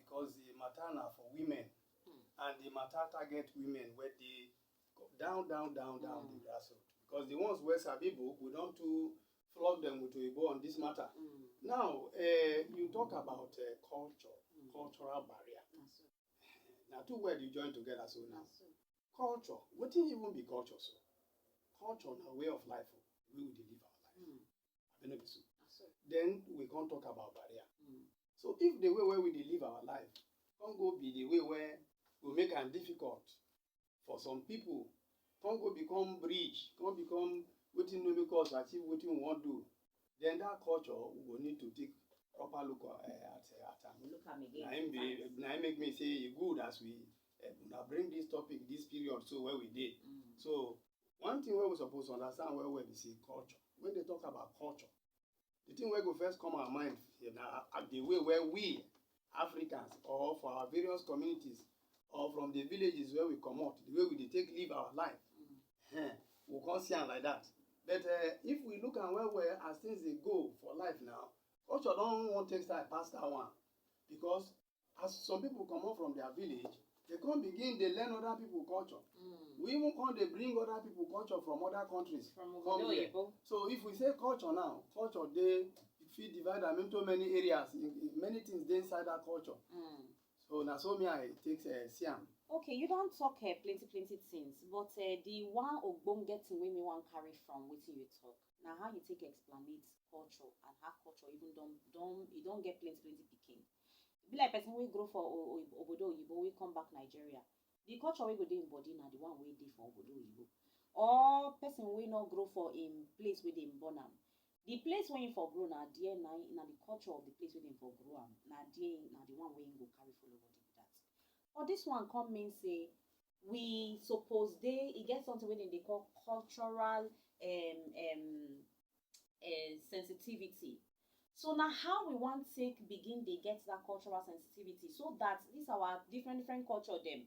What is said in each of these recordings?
because the matter now for women, and the matter target women where they go down, the grassroots. Because the ones where sabi book, we don't to flog them with a bow on this matter. Now, you talk about culture, cultural barrier. Now, two words you join together. So now, culture. What do even be culture? So, culture now way of life. We will live our life. I don't know so. Then we can't talk about barrier. So if the way where we live our life can't go be the way where we make it difficult for some people, can't go become bridge, can't become waiting no make us achieve what we want to do, then that culture we will need to take proper look at look am again. Now make me say it good as we bring this topic this period so where we did. So one thing where we supposed to understand where we see culture. When they talk about culture, the thing where go first come our mind the way where we Africans or for our various communities or from the villages where we come out, the way we take live our life, we can't see them like that. But if we look at where as things they go for life now, culture don't want to take style past that one, because as some people come out from their village, they can't begin they learn other people culture. We even can't they bring other people culture from other countries come here. So if we say culture now, culture they fit divide them into many areas, many things they inside that culture. So now so me I take Siam. Okay, you don't talk plenty things, but the one ogbonge thing wey me wan carry from wetin you talk. Now how you take explanate culture and how culture even don't get plenty pikin. Be like person wey grow for obodo oyibo wey come back Nigeria. The culture wey go dey in body na the one wey dey for obodo oyibo. Or person wey not grow for in place where they born am. The place where you for grow na there na the culture of the place where they for grow am. Na there na the one where you go carry follow body with that. But this one come mean say we suppose it get something where they call cultural sensitivity. So now how we want to begin they get that cultural sensitivity so that this our different culture them.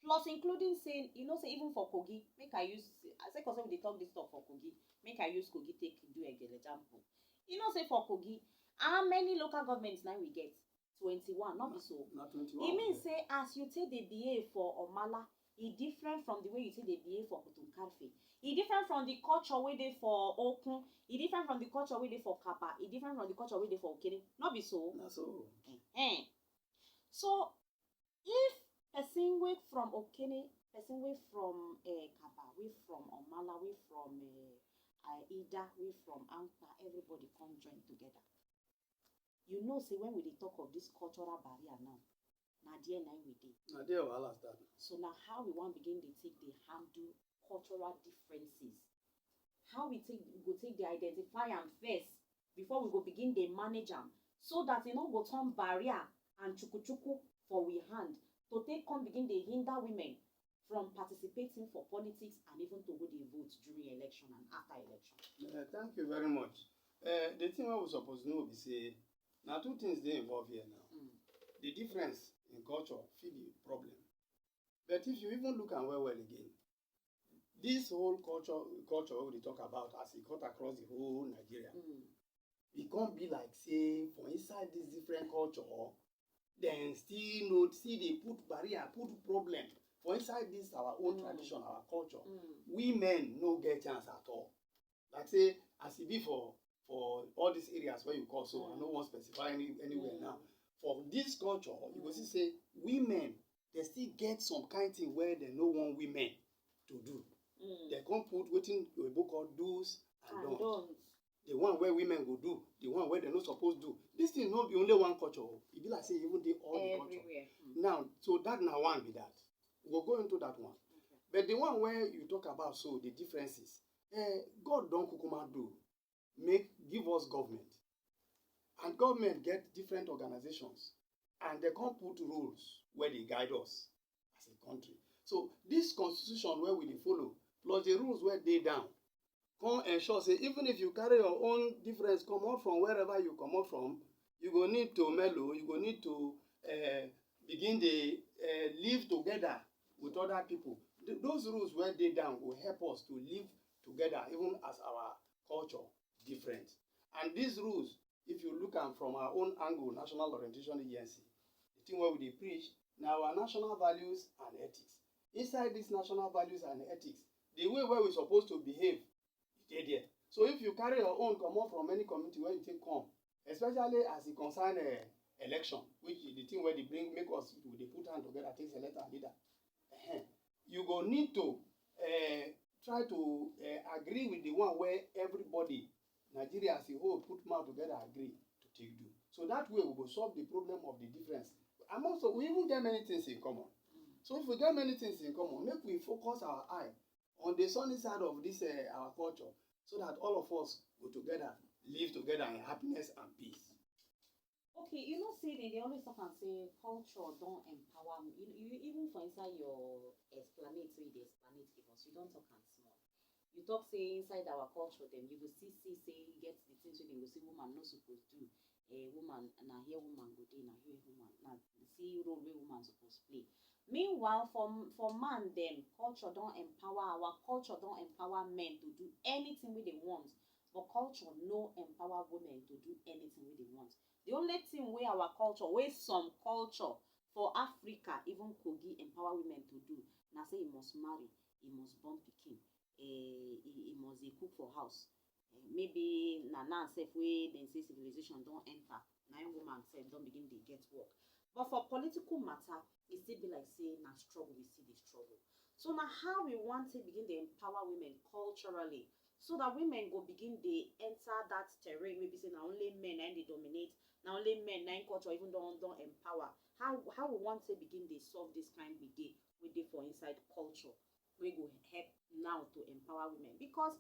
Plus including saying, you know, say even for Kogi, make I use I say because they talk this stuff for Kogi, make I use Kogi take do a example. You know, say for Kogi, how many local governments now we get? 21, not be so. Not 21. It means say as you take the behave for Omala, it different from the way you take the behave for Kutunkarfe. It different from the culture where they for Okun. It different from the culture where they for Kappa. It different from the culture where they for Okene. Not be so. Not so. So if person way from Okene, person way from Kappa, way from Omala, way from Ida, way from Anka, everybody come join together. You know, say when we talk of this cultural barrier now, na there na we dey. Na there wahala start. So now how we want begin to take the handle cultural differences. How we go take the identify am first before we go begin the manage am, so that you know go turn barrier and chuku for we hand to take come begin the hinder women from participating for politics and even to go the vote during election and after election. Thank you very much. The thing we supposed to know is say now two things they involve here now. The difference in culture feel the problem. But if you even look at well again, this whole culture we talk about as it cut across the whole Nigeria, it can't be like say for inside this different culture, then still they put barrier, put problem for inside this our own tradition, our culture. Women no get chance at all. Like say as it be for all these areas where you call, so I no want specify anywhere now. For this culture, you go see say women they still get some kind thing where they no want women to do. They can't put wetin Oyibo call do's and don'ts. The one where women go do, the one where they not supposed to do. This thing not be only one culture. It be like say even the all the culture. Now, so that now one be that. We'll go into that one. But the one where you talk about so the differences, God don't kukuma do. Give us government. And government get different organizations. And they can't put rules where they guide us as a country. So this constitution where we follow, plus the rules where they down, come ensure say even if you carry your own difference come out from wherever you come out from, you go need to mellow, you go need to begin the live together with other people. Those rules where they down will help us to live together even as our culture different. And these rules, if you look at from our own angle, National Orientation Agency, the thing wey we dey preach na our national values and ethics. Inside these national values and ethics, the way wey we suppose to behave dey there. So if you carry your own comot from any community wey you take come, especially as e concern election, which is the thing wey dey bring make us we dey put hand together take select our leader, you go need to try to agree with the one wey everybody, Nigeria as a whole, put mouth together agree to take do. So that way we go solve the problem of the difference. And also we even get many things in common. So if we get many things in common, make we focus our eye on the sunny side of this our culture, so that all of us go together, live together in happiness and peace. Okay, you know, say they always talk and say culture don't empower me. You even for inside your explanatory, so you explanate give us. You don't talk and small. You talk say inside our culture, then you will see say get the things wey they will say woman not supposed to do. Woman na here woman go dey, na here woman na see role wey woman supposed play. Meanwhile, for man them, culture don't empower our culture don't empower men to do anything wey they want, but culture no empower women to do anything wey they want. The only thing wey our culture, wey some culture for Africa, even Kogi, empower women to do, na say you must marry, you must born pikin, you must cook for house. Maybe na now sef wey dem say civilization don enter, na im woman sef don begin dey get work. But for political matter, e still be like say na struggle, we still dey struggle. So na how we want to begin dey empower women culturally, so that women go begin dey enter that terrain wey be say na only men na dey dominate, na only men na culture even don empower. How we want to begin dey solve this kind gbege wey dey for inside culture, wey go help now to empower women. Because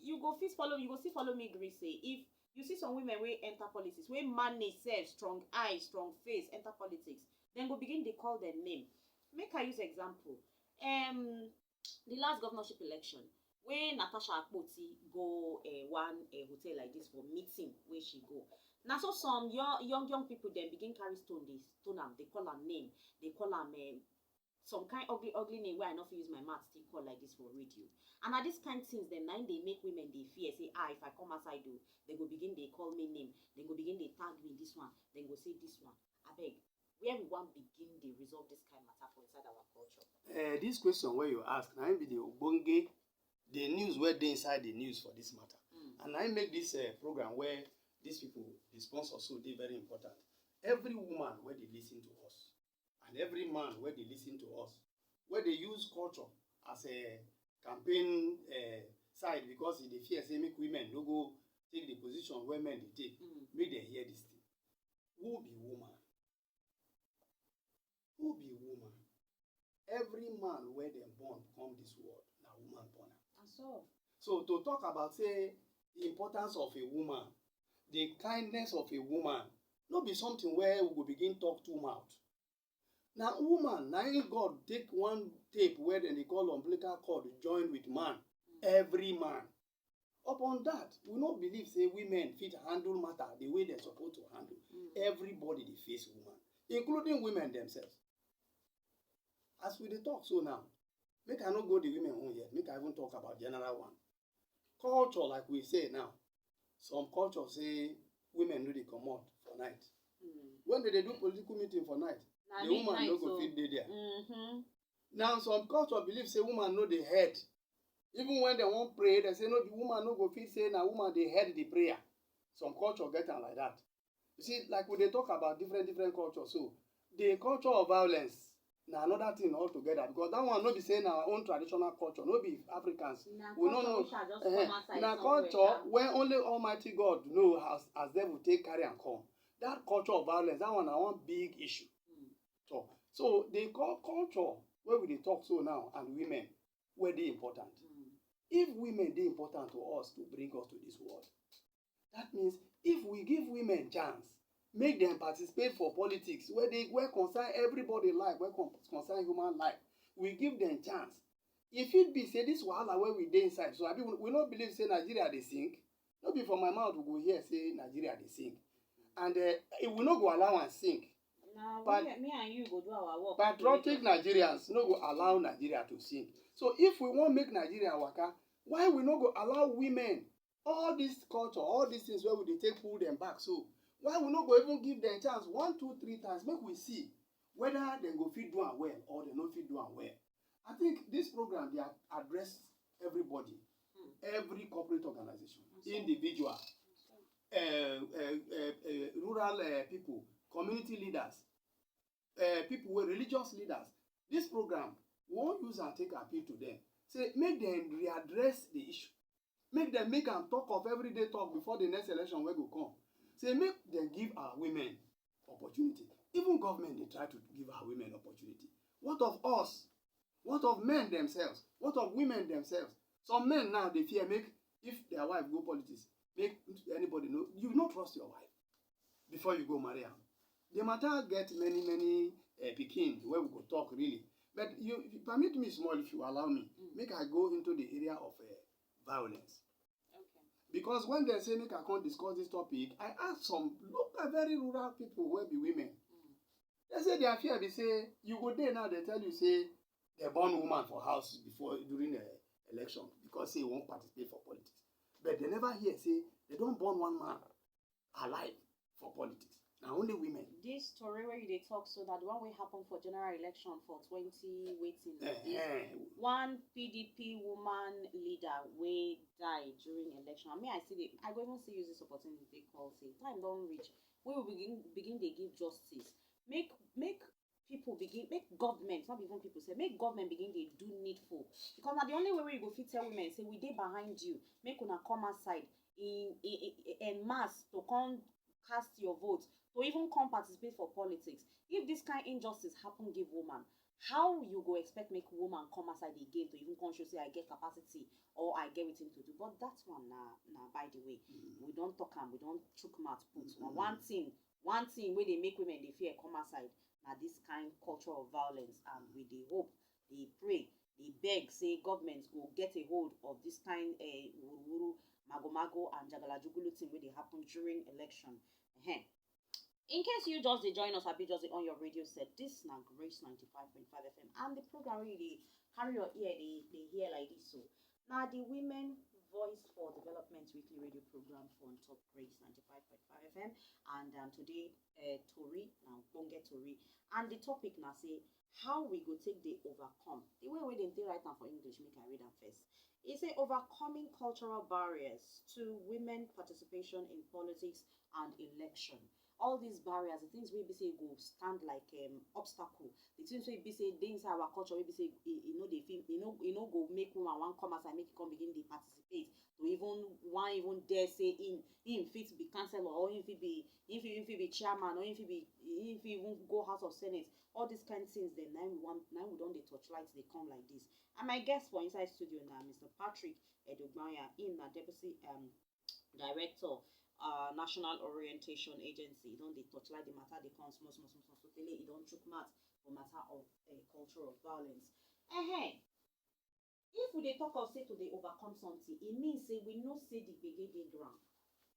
you go still follow me gree say if you see some women wey enter politics, wey manage sef, strong eye, strong face, enter politics, then go begin dey call them name. Make I use example. The last governorship election, wey Natasha Akpoti go one hotel like this for meeting wey she go. Na so some young people dem begin carry stone dey stone am, dey call am name, dey call am some kind ugly name wey I no fit use my mouth still call like this for radio. And na this kind things dem na im dey make women dey fear say if I come outside o, they go begin dey call me name, they go begin dey tag me this one, they go say this one. Abeg, where we wan begin dey resolve this kind matter for inside our culture? This question wey you ask na im be the ogbonge, the news wey dey inside the news for this matter. And I make this program where these people, the sponsors, so dey very important. Every woman where they listen to us, and every man where they listen to us, where they use culture as a campaign side, because they fear say make women no go take the position where men they take, make them hear this thing. Who be woman? Who be woman? Every man where they born come this world, na woman born am. And so to talk about say the importance of a woman, the kindness of a woman, no be something where we go begin talk too much. Now woman, na God take one tape where they call umbilical cord join with man, every man. Upon that, we not believe say women fit handle matter the way they're supposed to handle. Everybody they face woman, including women themselves. As we dey talk so now, make I not go the women home yet, make I even talk about general one. Culture, like we say now, some culture say women no dey comot for night. When they do political meeting for night, the woman no go fit dey there. Now some culture believe say woman no dey head. Even when they won't pray, they say no, the woman no go fit say na woman dey head the prayer. Some culture get am like that. You see, like we dey talk about different culture, so the culture of violence na another thing altogether, because that one no be saying our own traditional culture, no be Africans. We no know. Na culture where only Almighty God know as them will take carry and come. That culture of violence, that one na one big issue. So they call culture where we dey talk so now, and women where they important. If women dey important to us to bring us to this world, that means if we give women chance, make them participate for politics where concern everybody life, where concern human life, we give them chance. If it be say this wahala where we dey inside, so we not believe say Nigeria dey sink. No be from my mouth we go hear say Nigeria dey sink, and it will not go allow and sink. But me and you go do our work. Patriotic Nigerians no go allow Nigeria to sink. So if we want make Nigeria waka, why we no go allow women, all this culture, all these things where we dey take pull them back? So Why we no go even give them chance 1, 2, 3 times make we see whether dem go fit do am well or dem no fit do am well. I think this program dey address everybody, every corporate organization, individual, rural people, community leaders, people wey religious leaders. This program we wan use am take appeal to them, say make dem readdress the issue, make am talk of everyday talk before the next election wey go come. Say make dem give our women opportunity. Even government dey try to give our women opportunity. What of us? What of men themselves? What of women themselves? Some men now dey fear make if their wife go politics, make anybody know. You no trust your wife before you go marry am. The matter get many pikin wey we go talk really. But you permit me small, if you allow me, make I go into the area of violence. Okay. Because when they say make I come discuss this topic, I ask some local very rural people wey be women. They say their fear be say you go there now, they tell you say they born woman for house before during the election because say he won't participate for politics. But they never hear say they don't born one man alive for politics. Now only women. This story where they talk so that the one will happen for general election for 20 waiting. One PDP woman leader will die during election. I mean, I see I go even see use this opportunity they call say time don't reach. We will begin they give justice. Make people begin, make government, not even people say, make government begin they do needful. Because now the only way we go fit tell women say we dey behind you, make una come outside in mass to come cast your vote, to even come participate for politics. If this kind of injustice happen give woman, how you go expect make woman come outside again to even come show say I get capacity or I get everything to do? But that one now by the way, we don't talk and we don't chook mouth put. Now one thing where they make women they fear come outside. Now this kind of culture of violence, and we they hope, they pray, they beg, say governments will get a hold of this kind wuru mago and jagalajugulu thing where they happen during election. In case you just join us, I'll be just on your radio set. This now Grace 95.5 FM, and the program really carry your ear, they hear like this. So now the Women Voice for Development weekly radio program for on top Grace 95.5 FM, and today Tori now Bonge Tori, and the topic now say how we go take the overcome. The way they right now for English, make I read them first. It's a overcoming cultural barriers to women participation in politics and election. All these barriers, the things we be say go stand like obstacle. The things we be say they inside our culture, we be say they feel go make woman one come outside, make it come begin they participate. To even dare say in fit be councillor, or if he be chairman, or if he even go House of Senate. All these kind of things, then now we don't they torchlight, they come like this. And my guest for inside studio now, Mr. Patrick Edogbanya, in a deputy director, National Orientation Agency. Don't they torchlight the matter, they come small. So tell you don't chook mat for matter of culture of violence. If we they talk of say to they overcome something, it means say we know say the begin ground.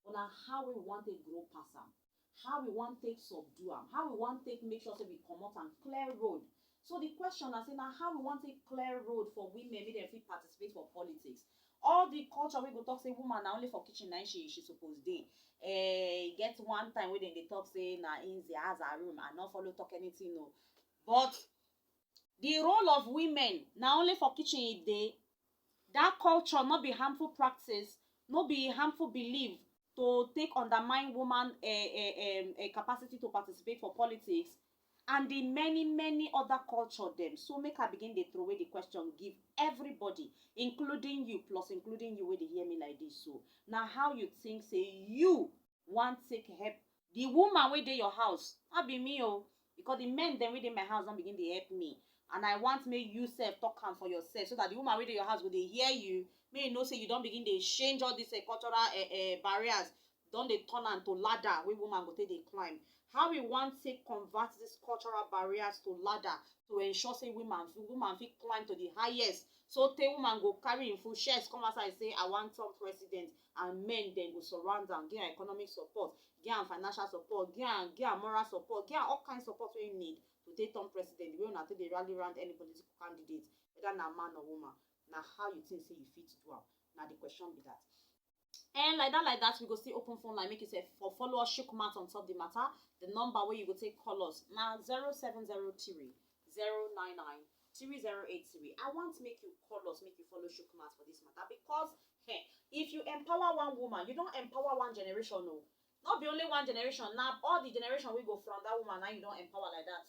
But now how we want to grow past them, how we want to subdue them, how we want to make sure say we come out and clear road. So the question I say now how we want to clear road for women, make them fit participate for politics. All the culture we go talk say woman na only for kitchen na she suppose dey. Get one time when they talk say na in the has her room and not follow talk anything no. But the role of women na only for kitchen e dey. That culture not be harmful practice, not be harmful belief to take undermine woman a capacity to participate for politics, and the many other culture them. So make I begin they throw away the question, give everybody, including you, plus including you, where they hear me like this. So now how you think say you want take help the woman where they your house? That be me because the men them within my house don't begin they help me. And I want make you self talk for yourself so that the woman within your house will they hear you, may you know say you don't begin they change all these cultural barriers. Don't they turn into ladder where woman go take they climb. How we want to convert these cultural barriers to ladder to ensure say woman fit climb to the highest. So the woman go carry in full shares, come outside say I want some president, and men then go surround them, get economic support, get financial support, get moral support, get all kinds of support we need to take on president. We don't have to rally around any political candidate, whether na man or woman. Now how you think say you fit do am? Now the question be that. And like that, we go see open phone line. Make you say for follow us, shook mouth on top the matter. The number where you go take call us now 0703 099 3083. I want to make you call us, make you follow shook mouth for this matter because hey, if you empower one woman, you don't empower one generation. No, not be only one generation. Now all the generation we go from that woman, now you don't empower like that.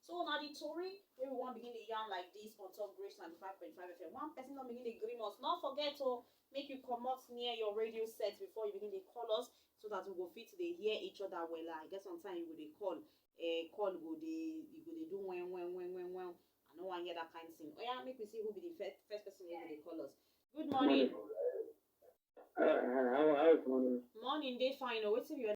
So now the Tory where we want begin the yarn like this on top Grace 95.5 FM. One person don't begin the green us. Not forget to make you come out near your radio set before you begin to call us so that we go fit they hear each other well. I guess sometimes you go they call go they you go they do when. I don't want to hear that kind of thing. Oh yeah, make me see who be the first person who they call us. Good morning. How is morning? Morning, they fine. Oh, what's your